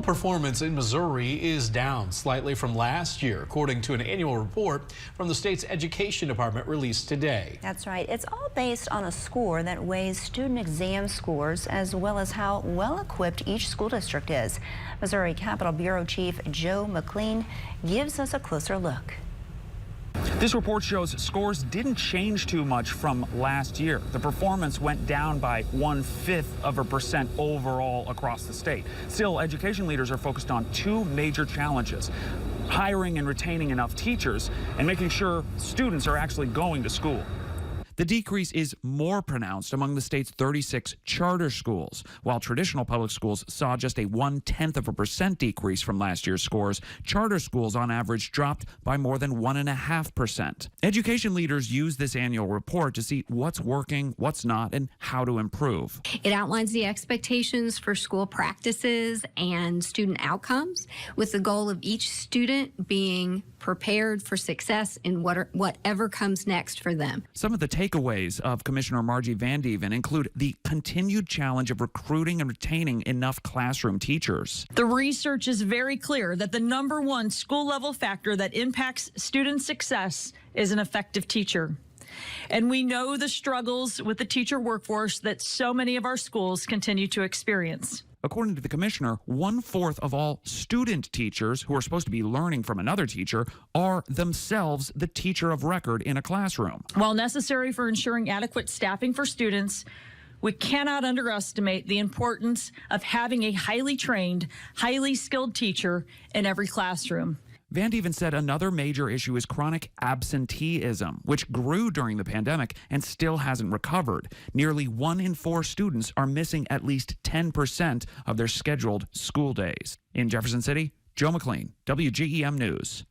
Performance in Missouri is down slightly from last year, according to an annual report from the state's education department released today. That's right. It's all based on a score that weighs student exam scores as well as how well equipped each school district is. Missouri Capitol Bureau Chief Joe McLean gives us a closer look. This report shows scores didn't change too much from last year. The performance went down by 0.1% overall across the state. Still, education leaders are focused on two major challenges: hiring and retaining enough teachers and making sure students are actually going to school. The decrease is more pronounced among the state's 36 charter schools. While traditional public schools saw just a 0.1% decrease from last year's scores, charter schools on average dropped by more than 1.5%. Education leaders use this annual report to see what's working, what's not, and how to improve. It outlines the expectations for school practices and student outcomes, with the goal of each student being prepared for success in whatever comes next for them. Some of the takeaways of Commissioner Margie Vandeven include the continued challenge of recruiting and retaining enough classroom teachers. The research is very clear that the #1 school-level factor that impacts student success is an effective teacher. And we know the struggles with the teacher workforce that so many of our schools continue to experience. According to the commissioner, 1/4 of all student teachers who are supposed to be learning from another teacher are themselves the teacher of record in a classroom. While necessary for ensuring adequate staffing for students, we cannot underestimate the importance of having a highly trained, highly skilled teacher in every classroom. Vandeven said another major issue is chronic absenteeism, which grew during the pandemic and still hasn't recovered. Nearly 1 in 4 students are missing at least 10% of their scheduled school days. In Jefferson City, Joe McLean, WGEM News.